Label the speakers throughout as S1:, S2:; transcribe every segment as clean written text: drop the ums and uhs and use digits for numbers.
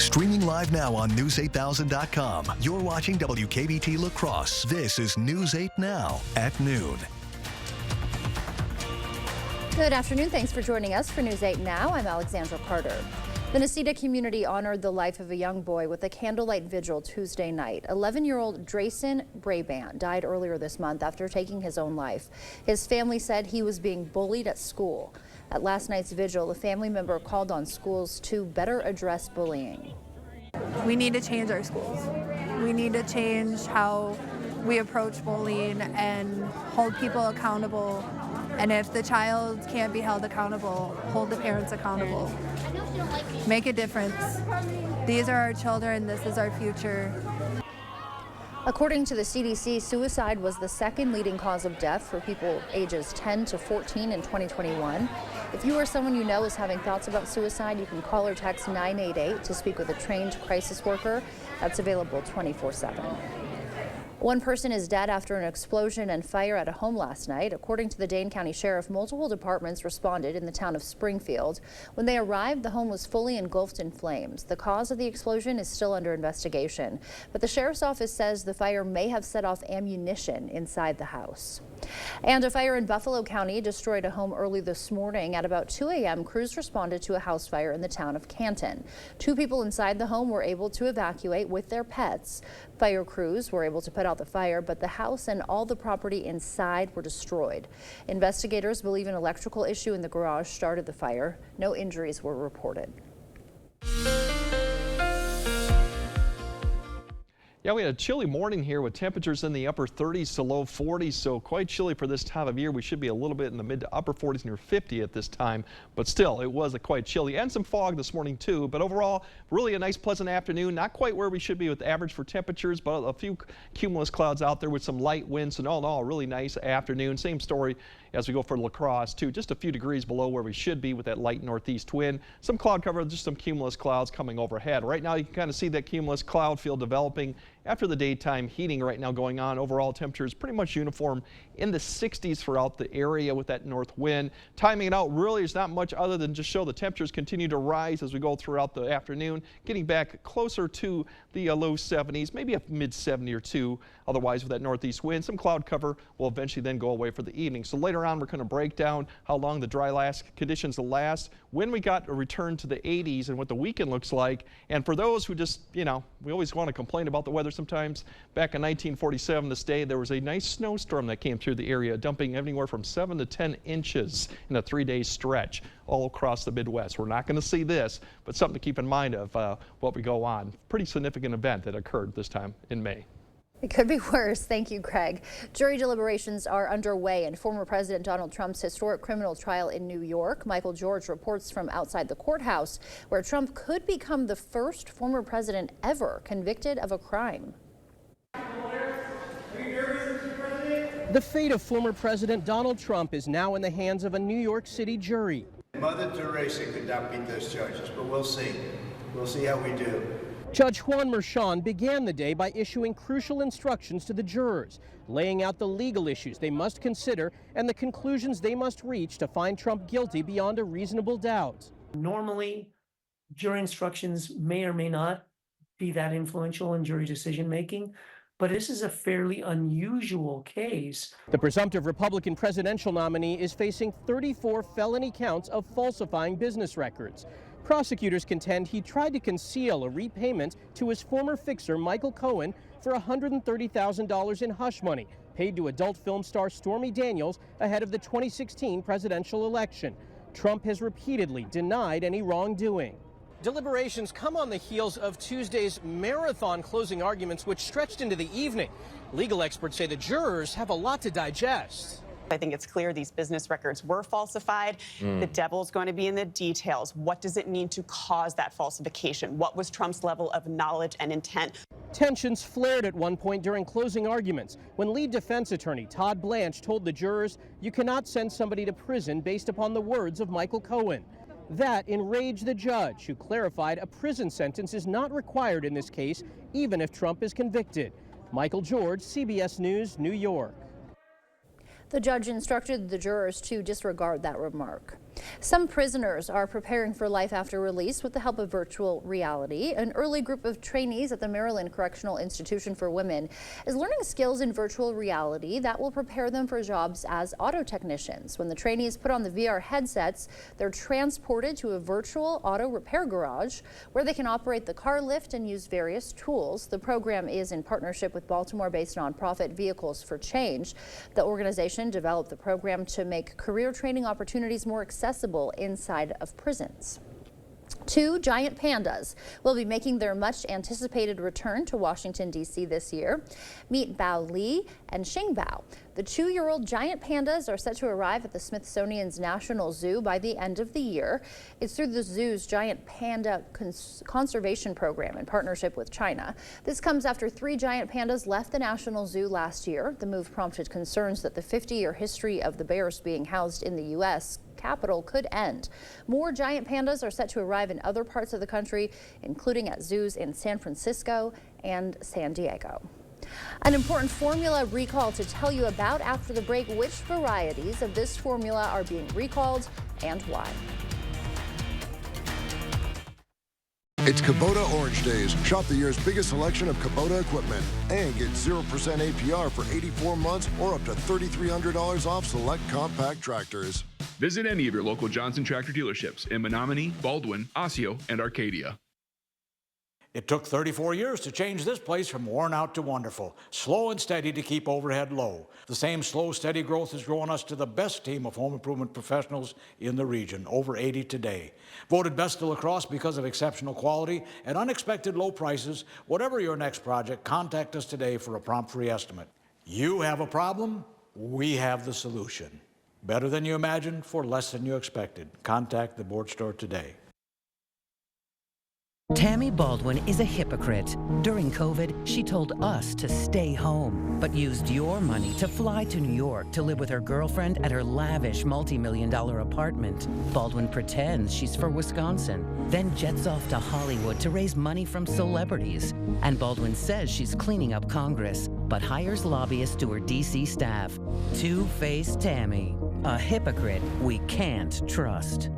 S1: Streaming live now on News8000.com. You're watching WKBT La Crosse. This is News 8 Now at noon.
S2: Good afternoon. Thanks for joining us for News 8 Now. I'm Alexandra Carter. The Necedah community honored the life of a young boy with a candlelight vigil Tuesday night. 11-year-old Drayson Brabant died earlier this month after taking his own life. His family said he was being bullied at school. At last night's vigil, a family member called on schools to better address bullying.
S3: We need to change our schools. We need to change how we approach bullying and hold people accountable. And if the child can't be held accountable, hold the parents accountable. Make a difference. These are our children. This is our future.
S2: According to the CDC, suicide was the second leading cause of death for people ages 10 to 14 in 2021. If you or someone you know is having thoughts about suicide, you can call or text 988 to speak with a trained crisis worker. That's available 24/7. One person is dead after an explosion and fire at a home last night. According to the Dane County Sheriff, multiple departments responded in the town of Springfield. When they arrived, the home was fully engulfed in flames. The cause of the explosion is still under investigation, but the sheriff's office says the fire may have set off ammunition inside the house. And a fire in Buffalo County destroyed a home early this morning. At about 2 a.m., crews responded to a house fire in the town of Canton. 2 people inside the home were able to evacuate with their pets. Fire crews were able to put out the fire, but the house and all the property inside were destroyed. Investigators believe an electrical issue in the garage started the fire. No injuries were reported.
S4: Yeah, we had a chilly morning here with temperatures in the upper 30s to low 40s, so quite chilly for this time of year. We should be a little bit in the mid to upper 40s, near 50 at this time, but still, it was quite chilly and some fog this morning too. But overall, really a nice, pleasant afternoon. Not quite where we should be with average for temperatures, but a few cumulus clouds out there with some light winds, and all in all, a really nice afternoon. Same story as we go for La Crosse too, just a few degrees below where we should be with that light northeast wind. Some cloud cover, just some cumulus clouds coming overhead. Right now you can kind of see that cumulus cloud field developing after the daytime heating right now going on. Overall temperatures pretty much uniform in the 60s throughout the area with that north wind. Timing it out really is not much other than just show the temperatures continue to rise as we go throughout the afternoon, getting back closer to the low 70s, maybe a mid 70 or 2. Otherwise, with that northeast wind, some cloud cover will eventually then go away for the evening. So later on, we're going to break down how long the dry conditions will last, when we got a return to the 80s and what the weekend looks like. And for those who just, you know, we always want to complain about the weather sometimes. Back in 1947, this day, there was a nice snowstorm that came through the area, dumping anywhere from 7 to 10 inches in a 3-day stretch all across the Midwest. We're not going to see this, but something to keep in mind of what we go on. Pretty significant event that occurred this time in May.
S2: It could be worse. Thank you, Craig. Jury deliberations are underway in former President Donald Trump's historic criminal trial in New York. Michael George reports from outside the courthouse, where Trump could become the first former president ever convicted of a crime.
S5: The fate of former President Donald Trump is now in the hands of a New York City jury.
S6: Mother Teresa could not beat those charges, but we'll see. We'll see how we do.
S5: Judge Juan Merchan began the day by issuing crucial instructions to the jurors, laying out the legal issues they must consider and the conclusions they must reach to find Trump guilty beyond a reasonable doubt.
S7: Normally, jury instructions may or may not be that influential in jury decision making, but this is a fairly unusual case.
S5: The presumptive Republican presidential nominee is facing 34 felony counts of falsifying business records. Prosecutors contend he tried to conceal a repayment to his former fixer, Michael Cohen, for $130,000 in hush money paid to adult film star Stormy Daniels ahead of the 2016 presidential election. Trump has repeatedly denied any wrongdoing. Deliberations come on the heels of Tuesday's marathon closing arguments, which stretched into the evening. Legal experts say the jurors have a lot to digest.
S8: I think it's clear these business records were falsified. The devil's going to be in the details. What does it mean to cause that falsification? What was Trump's level of knowledge and intent?
S5: Tensions flared at one point during closing arguments when lead defense attorney Todd Blanche told the jurors, you cannot send somebody to prison based upon the words of Michael Cohen. That enraged the judge, who clarified a prison sentence is not required in this case, even if Trump is convicted. Michael George, CBS News, New York.
S2: The judge instructed the jurors to disregard that remark. Some prisoners are preparing for life after release with the help of virtual reality. An early group of trainees at the Maryland Correctional Institution for Women is learning skills in virtual reality that will prepare them for jobs as auto technicians. When the trainees put on the VR headsets, they're transported to a virtual auto repair garage where they can operate the car lift and use various tools. The program is in partnership with Baltimore-based nonprofit Vehicles for Change. The organization developed the program to make career training opportunities more accessible inside of prisons. 2 giant pandas will be making their much anticipated return to Washington, D.C. this year. Meet Bao Li and Xing Bao. The 2-year-old giant pandas are set to arrive at the Smithsonian's National Zoo by the end of the year. It's through the zoo's Giant Panda Conservation Program in partnership with China. This comes after 3 giant pandas left the National Zoo last year. The move prompted concerns that the 50-year history of the bears being housed in the U.S. Capitol could end. More giant pandas are set to arrive in other parts of the country, including at zoos in San Francisco and San Diego. An important formula recall to tell you about after the break. Which varieties of this formula are being recalled and why?
S9: It's Kubota Orange Days. Shop the year's biggest selection of Kubota equipment and get 0% APR for 84 months or up to $3,300 off select compact tractors.
S10: Visit any of your local Johnson Tractor dealerships in Menominee, Baldwin, Osseo, and Arcadia.
S11: It took 34 years to change this place from worn out to wonderful, slow and steady to keep overhead low. The same slow, steady growth has grown us to the best team of home improvement professionals in the region, over 80 today. Voted best to La Crosse because of exceptional quality and unexpected low prices. Whatever your next project, contact us today for a prompt free estimate. You have a problem, we have the solution. Better than you imagined for less than you expected. Contact the board store today.
S12: Tammy Baldwin is a hypocrite. During COVID, she told us to stay home, but used your money to fly to New York to live with her girlfriend at her lavish multi-million-dollar apartment. Baldwin pretends she's for Wisconsin, then jets off to Hollywood to raise money from celebrities. And Baldwin says she's cleaning up Congress, but hires lobbyists to her D.C. staff. Two-faced Tammy, a hypocrite we can't trust.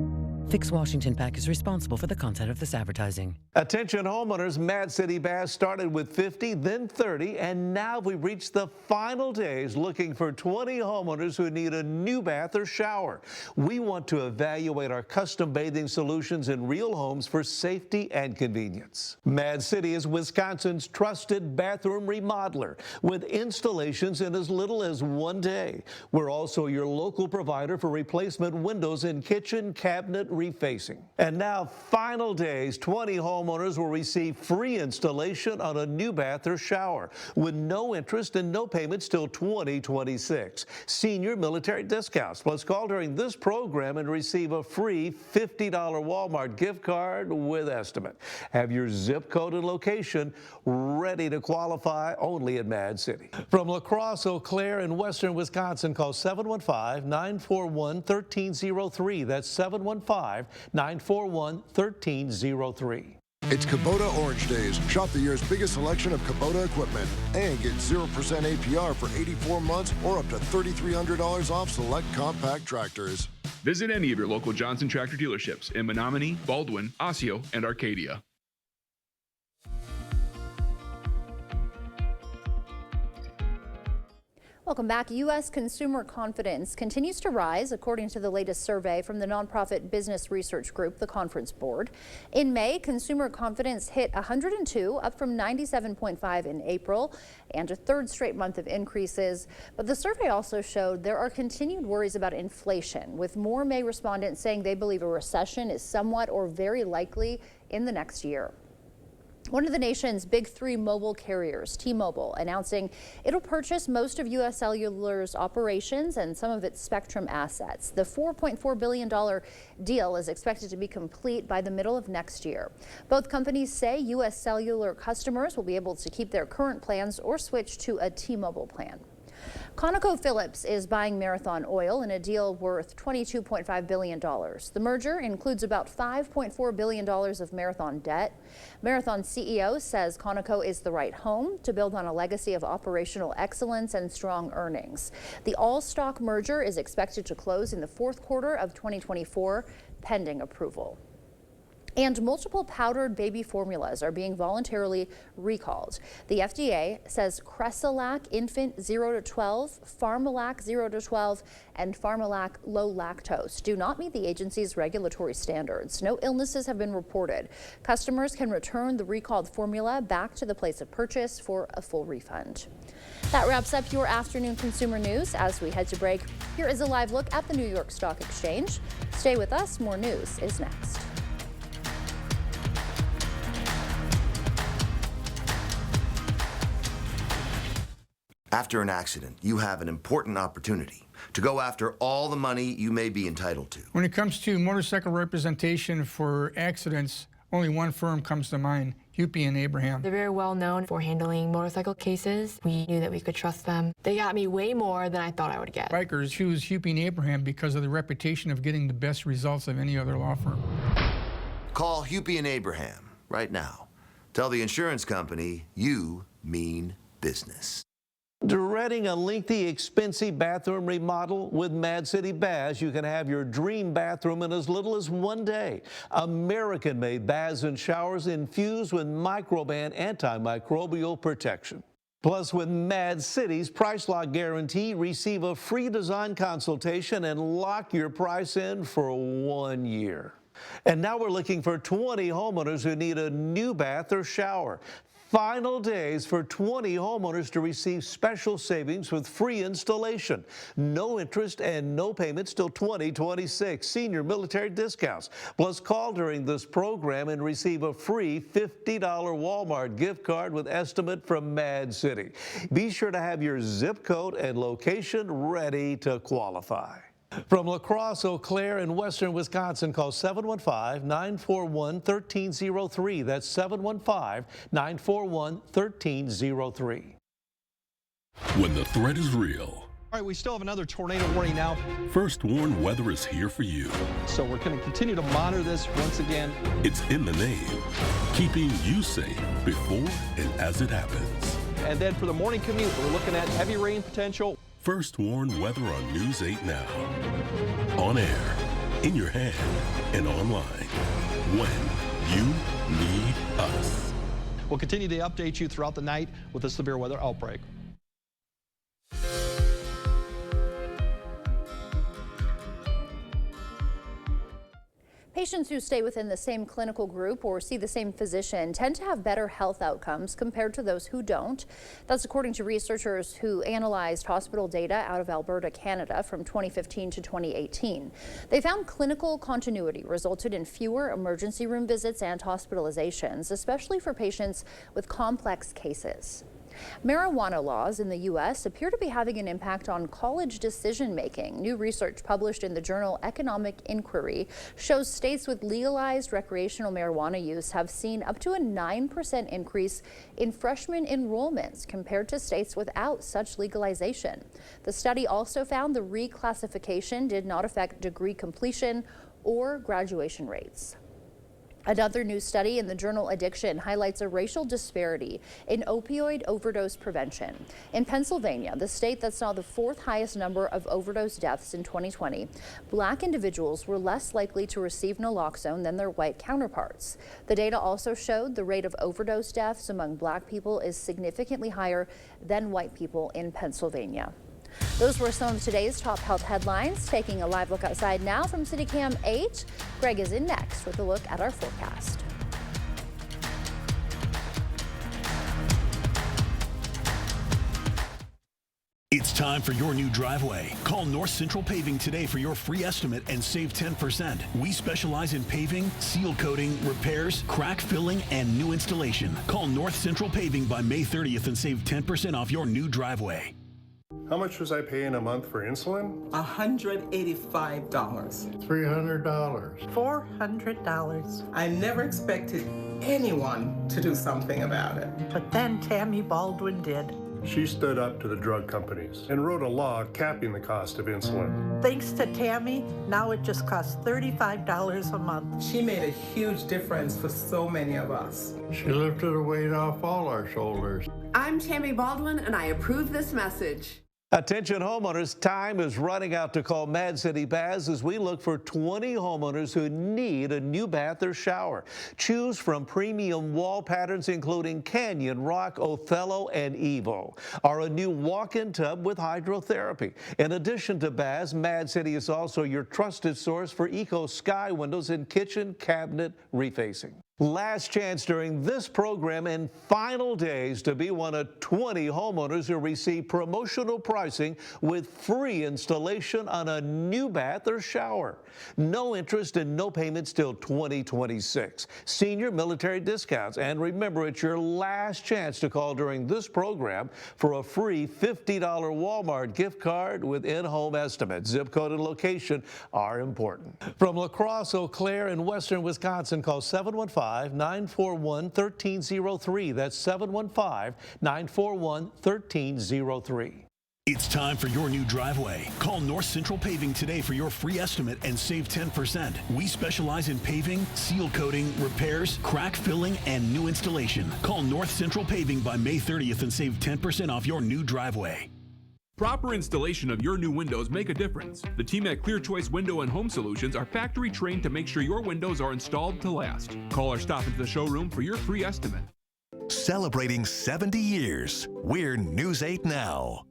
S12: Fix Washington PAC is responsible for the content of this advertising.
S13: Attention homeowners, Mad City Bass started with 50, then 30, and now we've reached the final days looking for 20 homeowners who need a new bath or shower. We want to evaluate our custom bathing solutions in real homes for safety and convenience. Mad City is Wisconsin's trusted bathroom remodeler with installations in as little as 1 day. We're also your local provider for replacement windows in kitchen, cabinet, refacing. And now, final days, 20 homeowners will receive free installation on a new bath or shower with no interest and no payments till 2026. Senior military discounts. Plus, call during this program and receive a free $50 Walmart gift card with estimate. Have your zip code and location ready to qualify only at Mad City. From La Crosse, Eau Claire, and western Wisconsin, call 715-941-1303. That's 715-941-1303.
S9: It's Kubota Orange Days. Shop the year's biggest selection of Kubota equipment and get 0% APR for 84 months or up to $3,300 off select compact tractors.
S10: Visit any of your local Johnson Tractor dealerships in Menominee, Baldwin, Osseo, and Arcadia.
S2: Welcome back. U.S. consumer confidence continues to rise, according to the latest survey from the nonprofit business research group, the Conference Board. In May, consumer confidence hit 102, up from 97.5 in April, and a third straight month of increases. But the survey also showed there are continued worries about inflation, with more May respondents saying they believe a recession is somewhat or very likely in the next year. One of the nation's big 3 mobile carriers, T-Mobile, announcing it'll purchase most of U.S. Cellular's operations and some of its spectrum assets. The $4.4 billion deal is expected to be complete by the middle of next year. Both companies say U.S. Cellular customers will be able to keep their current plans or switch to a T-Mobile plan. ConocoPhillips is buying Marathon Oil in a deal worth $22.5 billion. The merger includes about $5.4 billion of Marathon debt. Marathon CEO says Conoco is the right home to build on a legacy of operational excellence and strong earnings. The all-stock merger is expected to close in the fourth quarter of 2024, pending approval. And multiple powdered baby formulas are being voluntarily recalled. The FDA says Cresolac Infant 0 to 12, Pharmalac 0 to 12, and Pharmalac Low Lactose do not meet the agency's regulatory standards. No illnesses have been reported. Customers can return the recalled formula back to the place of purchase for a full refund. That wraps up your afternoon consumer news. As we head to break, here is a live look at the New York Stock Exchange. Stay with us. More news is next.
S14: After an accident, you have an important opportunity to go after all the money you may be entitled to.
S15: When it comes to motorcycle representation for accidents, only one firm comes to mind, Hupy and Abraham.
S16: They're very well known for handling motorcycle cases. We knew that we could trust them. They got me way more than I thought I would get.
S15: Bikers choose Hupy and Abraham because of the reputation of getting the best results of any other law firm.
S14: Call Hupy and Abraham right now. Tell the insurance company you mean business.
S13: Dreading a lengthy, expensive bathroom remodel? With Mad City Baths, you can have your dream bathroom in as little as one day. American-made baths and showers infused with Microban antimicrobial protection. Plus, with Mad City's Price Lock Guarantee, receive a free design consultation and lock your price in for 1 year. And now we're looking for 20 homeowners who need a new bath or shower. Final days for 20 homeowners to receive special savings with free installation. No interest and no payments till 2026. Senior military discounts. Plus, call during this program and receive a free $50 Walmart gift card with estimate from Mad City. Be sure to have your zip code and location ready to qualify. From La Crosse, Eau Claire, in western Wisconsin, call 715-941-1303. That's 715-941-1303.
S17: When the threat is real.
S4: All right, we still have another tornado warning now.
S17: First Warn Weather is here for you.
S4: So we're going to continue to monitor this once again.
S17: It's in the name, keeping you safe before and as it happens.
S4: And then for the morning commute, we're looking at heavy rain potential.
S17: First Warn Weather on News 8 Now. On air, in your hand, and online. When you need us.
S4: We'll continue to update you throughout the night with a severe weather outbreak.
S2: Patients who stay within the same clinical group or see the same physician tend to have better health outcomes compared to those who don't. That's according to researchers who analyzed hospital data out of Alberta, Canada from 2015 to 2018. They found clinical continuity resulted in fewer emergency room visits and hospitalizations, especially for patients with complex cases. Marijuana laws in the U.S. appear to be having an impact on college decision-making. New research published in the journal Economic Inquiry shows states with legalized recreational marijuana use have seen up to a 9% increase in freshman enrollments compared to states without such legalization. The study also found the reclassification did not affect degree completion or graduation rates. Another new study in the journal Addiction highlights a racial disparity in opioid overdose prevention. In Pennsylvania, the state that saw the fourth highest number of overdose deaths in 2020, Black individuals were less likely to receive naloxone than their white counterparts. The data also showed the rate of overdose deaths among Black people is significantly higher than white people in Pennsylvania. Those were some of today's top health headlines. Taking a live look outside now from CityCam 8. Greg is in next with a look at our forecast.
S1: It's time for your new driveway. Call North Central Paving today for your free estimate and save 10%. We specialize in paving, seal coating, repairs, crack filling, and new installation. Call North Central Paving by May 30th and save 10% off your new driveway.
S18: How much was I paying a month for insulin?
S19: $185.
S18: $300.
S19: $400. I never expected anyone to do something about it.
S20: But then Tammy Baldwin did.
S18: She stood up to the drug companies and wrote a law capping the cost of insulin.
S19: Thanks to Tammy, now it just costs $35 a month. She made a huge difference for so many of us.
S18: She lifted a weight off all our shoulders.
S20: I'm Tammy Baldwin, and I approve this message.
S13: Attention homeowners, time is running out to call Mad City Baths as we look for 20 homeowners who need a new bath or shower. Choose from premium wall patterns including Canyon, Rock, Othello, and Evo, or a new walk-in tub with hydrotherapy. In addition to baths, Mad City is also your trusted source for Eco Sky windows and kitchen cabinet refacing. Last chance during this program and final days to be one of 20 homeowners who receive promotional pricing with free installation on a new bath or shower. No interest and no payments till 2026. Senior military discounts. And remember, it's your last chance to call during this program for a free $50 Walmart gift card with in-home estimates. Zip code and location are important. From La Crosse, Eau Claire, in western Wisconsin, call 715-941-1303. That's 715-941-1303.
S1: It's time for your new driveway. Call North Central Paving today for your free estimate and save 10%. We specialize in paving, seal coating, repairs, crack filling, and new installation. Call North Central Paving by May 30th and save 10% off your new driveway.
S10: Proper installation of your new windows make a difference. The team at Clear Choice Window and Home Solutions are factory trained to make sure your windows are installed to last. Call or stop into the showroom for your free estimate.
S21: Celebrating 70 years, we're News 8 Now.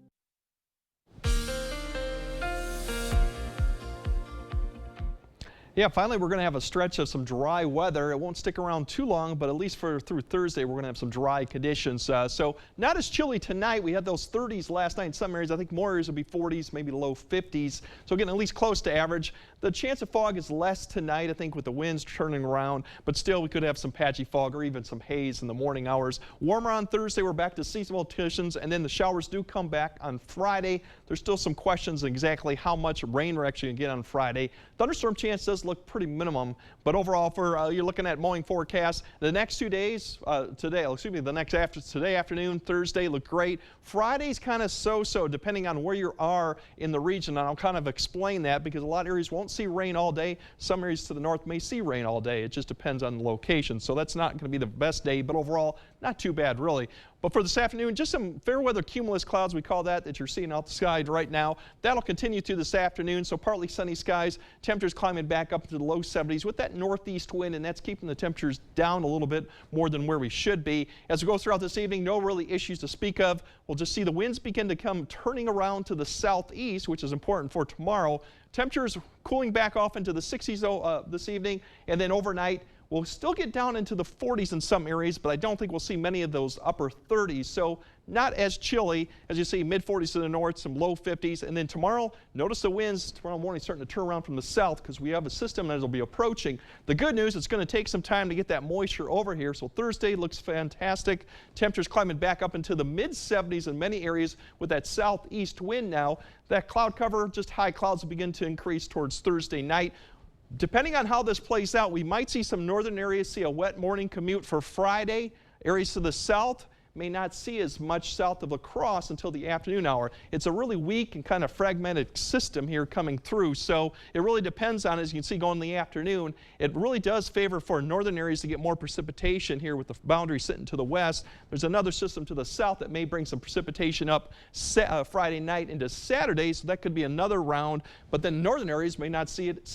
S4: Yeah, finally we're going to have a stretch of some dry weather. It won't stick around too long, but at least through Thursday we're going to have some dry conditions. So not as chilly tonight. We had those 30s last night in some areas. I think more areas will be 40s, maybe low 50s. So getting at least close to average. The chance of fog is less tonight, I think, with the winds turning around, but still we could have some patchy fog or even some haze in the morning hours. Warmer on Thursday. We're back to seasonal conditions, and then the showers do come back on Friday. There's still some questions exactly how much rain we're actually going to get on Friday. Thunderstorm chance does look pretty minimum, but overall for you're looking at mowing forecast the next 2 days today afternoon, Thursday look great. Friday's kind of so depending on where you are in the region, and I'll kind of explain that because a lot of areas won't see rain all day. Some areas to the north may see rain all day. It just depends on the location, so that's not going to be the best day, but overall not too bad really. But for this afternoon, just some fair weather cumulus clouds, we call that you're seeing out the sky right now. That'll continue through this afternoon, so partly sunny skies. Temperatures climbing back up to the low 70s with that northeast wind, and that's keeping the temperatures down a little bit more than where we should be. As we go throughout this evening, no really issues to speak of. We'll just see the winds begin to come turning around to the southeast, which is important for tomorrow. Temperatures cooling back off into the 60s this evening, and then overnight we'll still get down into the 40s in some areas, but I don't think we'll see many of those upper 30s. So not as chilly as you see, mid 40s to the north, some low 50s. And then tomorrow, notice the winds tomorrow morning starting to turn around from the south because we have a system that will be approaching. The good news, it's going to take some time to get that moisture over here. So Thursday looks fantastic. Temperatures climbing back up into the mid 70s in many areas with that southeast wind now. That cloud cover, just high clouds will begin to increase towards Thursday night. Depending on how this plays out, we might see some northern areas see a wet morning commute for Friday. Areas to the south may not see as much south of La Crosse until the afternoon hour. It's a really weak and kind of fragmented system here coming through, so it really depends on, as you can see going in the afternoon, it really does favor for northern areas to get more precipitation here with the boundary sitting to the west. There's another system to the south that may bring some precipitation up Friday night into Saturday, so that could be another round, but then northern areas may not see it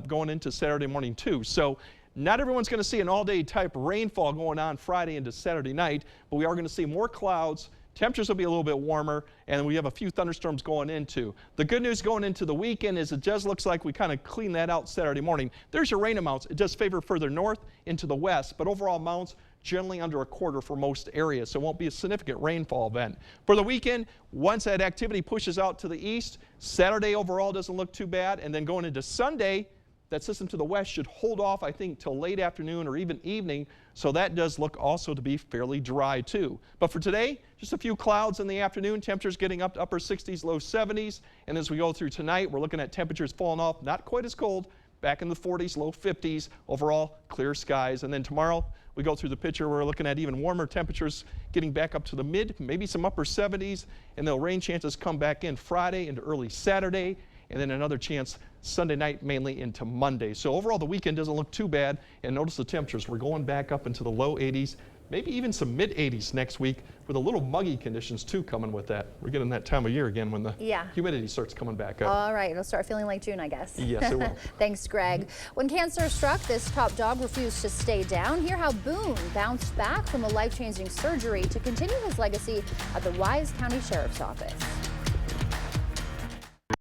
S4: going into Saturday morning too. So not everyone's going to see an all-day type rainfall going on Friday into Saturday night, but we are going to see more clouds. Temperatures will be a little bit warmer, and we have a few thunderstorms going into. The good news going into the weekend is it just looks like we kind of clean that out Saturday morning. There's your rain amounts. It does favor further north into the west, but overall amounts generally under a quarter for most areas, so it won't be a significant rainfall event. For the weekend, once that activity pushes out to the east, Saturday overall doesn't look too bad, and then going into Sunday, that system to the west should hold off, I think, till late afternoon or even evening, so that does look also to be fairly dry too. But for today, just a few clouds in the afternoon, temperatures getting up to upper 60s, low 70s, and as we go through tonight, we're looking at temperatures falling off, not quite as cold, back in the 40s, low 50s. Overall, clear skies. And then tomorrow, we go through the picture. We're looking at even warmer temperatures getting back up to the mid, maybe some upper 70s. And the rain chances come back in Friday into early Saturday. And then another chance Sunday night, mainly into Monday. So overall, the weekend doesn't look too bad. And notice the temperatures. We're going back up into the low 80s, maybe even some mid 80s next week, with a little muggy conditions too coming with that. We're getting that time of year again when the humidity starts coming back up.
S2: All right, it'll start feeling like June, I guess.
S4: Yes, it will.
S2: Thanks, Greg. When cancer struck, this top dog refused to stay down. Hear how Boone bounced back from a life-changing surgery to continue his legacy at the Wise County Sheriff's Office.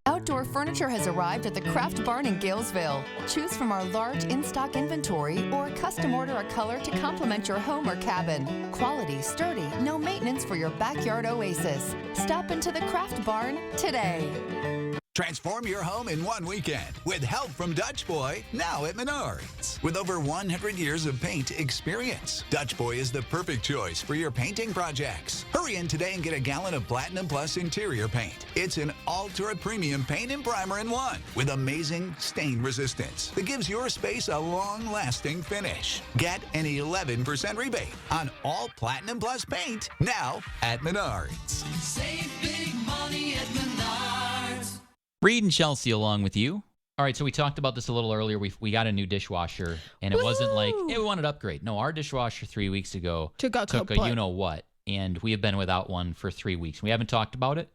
S3: Outdoor furniture has arrived at the Craft Barn in Galesville. Choose from our large in-stock inventory or custom order a color to complement your home or cabin. Quality, sturdy, no maintenance for your backyard oasis. Stop into the Craft Barn today.
S21: Transform your home in one weekend with help from Dutch Boy, now at Menards. With over 100 years of paint experience, Dutch Boy is the perfect choice for your painting projects. Hurry in today and get a gallon of Platinum Plus interior paint. It's an ultra premium paint and primer in one with amazing stain resistance that gives your space a long-lasting finish. Get an 11% rebate on all Platinum Plus paint now at Menards.
S22: Save big money at Menards.
S23: Reed and Chelsea along with you. All right, so we talked about this a little earlier. We got a new dishwasher, and it wasn't like, hey, we wanted to upgrade. No, our dishwasher 3 weeks ago took a you-know-what, and we have been without one for 3 weeks. We haven't talked about it.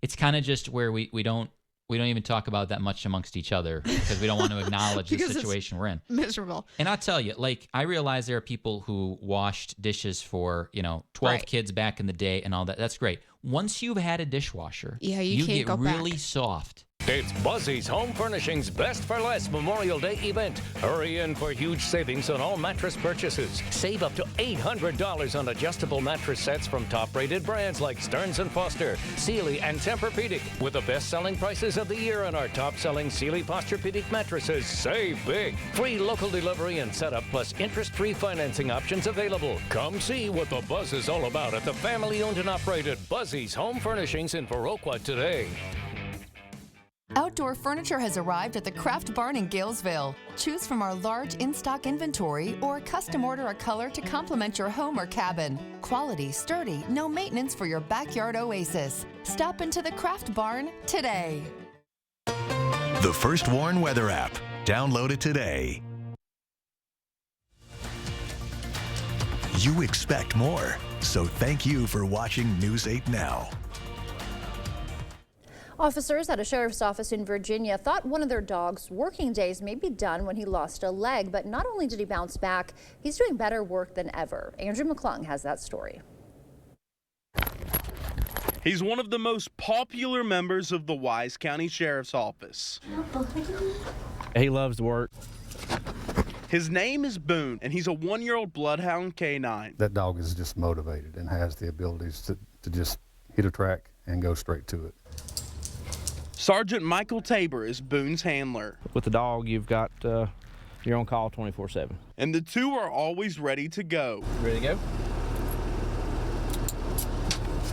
S23: It's kind of just where we don't even talk about that much amongst each other because we don't want to acknowledge the situation we're in.
S24: Miserable.
S23: And I'll tell you, like, I realize there are people who washed dishes for, 12 kids back in the day and all that. That's great. Once you've had a dishwasher, you
S24: can't
S23: get
S24: go
S23: really
S24: back.
S23: Soft.
S25: It's Buzzy's Home Furnishings Best for Less Memorial Day event. Hurry in for huge savings on all mattress purchases. Save up to $800 on adjustable mattress sets from top-rated brands like Stearns & Foster, Sealy, and Tempur-Pedic. With the best-selling prices of the year on our top-selling Sealy Posturepedic mattresses, save big. Free local delivery and setup plus interest-free financing options available. Come see what the buzz is all about at the family-owned and operated Buzzy's Home Furnishings in Viroqua today.
S3: Outdoor furniture has arrived at the Craft Barn in Galesville. Choose from our large in-stock inventory or custom order a color to complement your home or cabin. Quality, sturdy, no maintenance for your backyard oasis. Stop into the Craft Barn today.
S21: The First Warn Weather app. Download it today. You expect more, so thank you for watching News 8 Now.
S2: Officers at a sheriff's office in Virginia thought one of their dog's working days may be done when he lost a leg, but not only did he bounce back, he's doing better work than ever. Andrew McClung has that story.
S26: He's one of the most popular members of the Wise County Sheriff's Office.
S27: He loves to work.
S26: His name is Boone, and he's a 1-year-old bloodhound canine.
S28: That dog is just motivated and has the abilities to just hit a track and go straight to it.
S26: Sergeant Michael Tabor is Boone's handler.
S27: With the dog, you've got you're on call 24/7.
S26: And the two are always ready to go.
S27: Ready to go?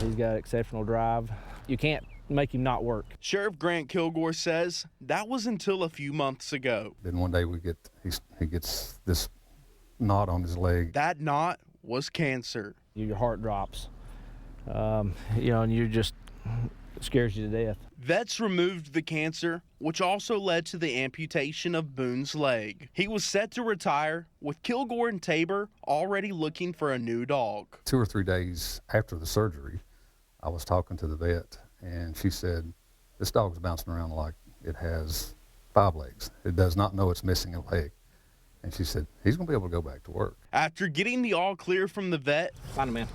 S27: He's got exceptional drive. You can't make him not work.
S26: Sheriff Grant Kilgore says that was until a few months ago.
S28: Then one day he gets this knot on his leg.
S26: That knot was cancer.
S27: Your heart drops, and you just scares you to death.
S26: Vets removed the cancer, which also led to the amputation of Boone's leg. He was set to retire, with Kilgore and Tabor already looking for a new dog.
S28: 2 or 3 days after the surgery, I was talking to the vet, and she said, this dog's bouncing around like it has 5 legs. It does not know it's missing a leg. And she said, he's going to be able to go back to work.
S26: After getting the all clear from the vet,
S27: find him, man.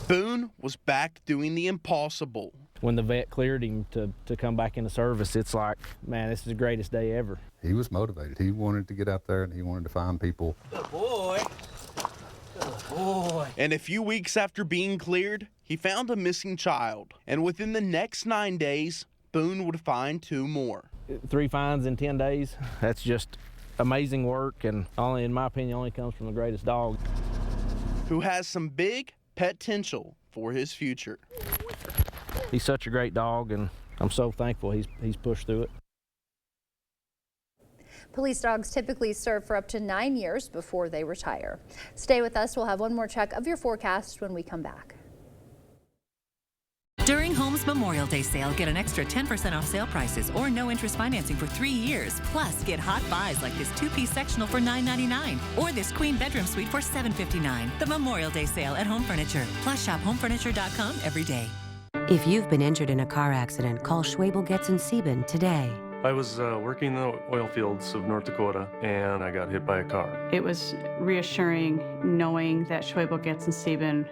S26: Boone was back doing the impossible.
S27: When the vet cleared him to come back into service, it's like, man, this is the greatest day ever.
S28: He was motivated. He wanted to get out there and he wanted to find people.
S26: Good boy. Good boy. And a few weeks after being cleared, he found a missing child. And within the next 9 days, Boone would find 2 more.
S27: 3 finds in 10 days. That's just amazing work, and only, in my opinion, only comes from the greatest dog.
S26: Who has some big potential for his future.
S27: He's such a great dog, and I'm so thankful he's pushed through it.
S2: Police dogs typically serve for up to 9 years before they retire. Stay with us. We'll have one more check of your forecast when we come back.
S5: During Home's Memorial Day sale, get an extra 10% off sale prices or no interest financing for 3 years. Plus, get hot buys like this 2-piece sectional for $9.99 or this queen bedroom suite for $7.59. The Memorial Day sale at Home Furniture. Plus, shop homefurniture.com every day.
S6: If you've been injured in a car accident, call Schwebel Getz and Sieben today.
S7: I was working in the oil fields of North Dakota, and I got hit by a car.
S8: It was reassuring knowing that Schwebel Getz and Sieben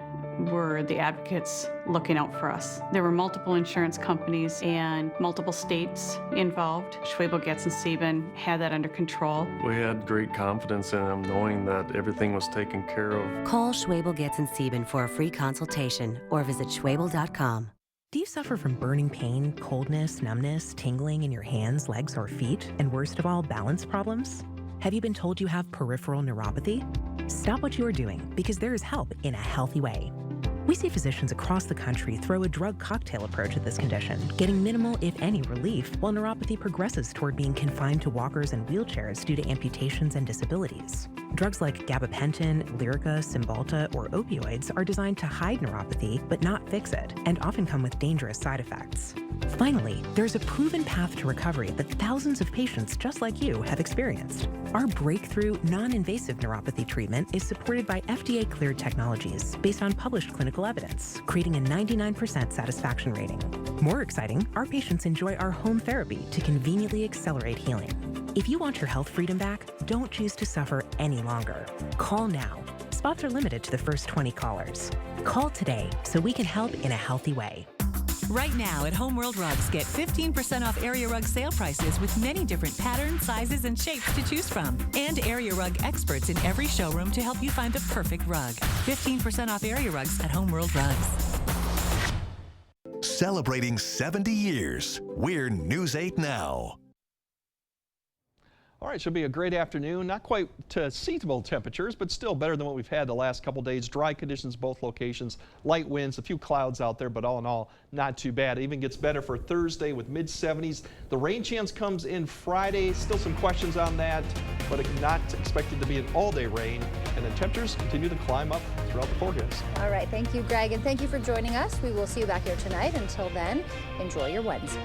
S8: were the advocates looking out for us. There were multiple insurance companies and multiple states involved. Schwebel Getz and Sieben had that under control.
S7: We had great confidence in them, knowing that everything was taken care of.
S6: Call Schwebel Getz and Sieben for a free consultation or visit Schwebel.com.
S9: Do you suffer from burning pain, coldness, numbness, tingling in your hands, legs, or feet, and worst of all, balance problems? Have you been told you have peripheral neuropathy? Stop what you are doing, because there is help in a healthy way. We see physicians across the country throw a drug cocktail approach at this condition, getting minimal, if any, relief while neuropathy progresses toward being confined to walkers and wheelchairs due to amputations and disabilities. Drugs like gabapentin, Lyrica, Cymbalta, or opioids are designed to hide neuropathy but not fix it, and often come with dangerous side effects. Finally, there's a proven path to recovery that thousands of patients just like you have experienced. Our breakthrough, non-invasive neuropathy treatment is supported by FDA-cleared technologies based on published clinical evidence, creating a 99% satisfaction rating. More exciting, our patients enjoy our home therapy to conveniently accelerate healing. If you want your health freedom back, don't choose to suffer any longer. Call now. Spots are limited to the first 20 callers. Call today so we can help in a healthy way.
S5: Right now at Home World Rugs, get 15% off area rug sale prices with many different patterns, sizes, and shapes to choose from. And area rug experts in every showroom to help you find the perfect rug. 15% off area rugs at Home World Rugs.
S11: Celebrating 70 years. We're News 8 Now.
S4: All right, should be a great afternoon. Not quite to seasonable temperatures, but still better than what we've had the last couple days. Dry conditions, both locations. Light winds, a few clouds out there, but all in all, not too bad. It even gets better for Thursday with mid-70s. The rain chance comes in Friday. Still some questions on that, but not expected to be an all-day rain. And then temperatures continue to climb up throughout the forecast.
S2: All right, thank you, Greg, and thank you for joining us. We will see you back here tonight. Until then, enjoy your Wednesday.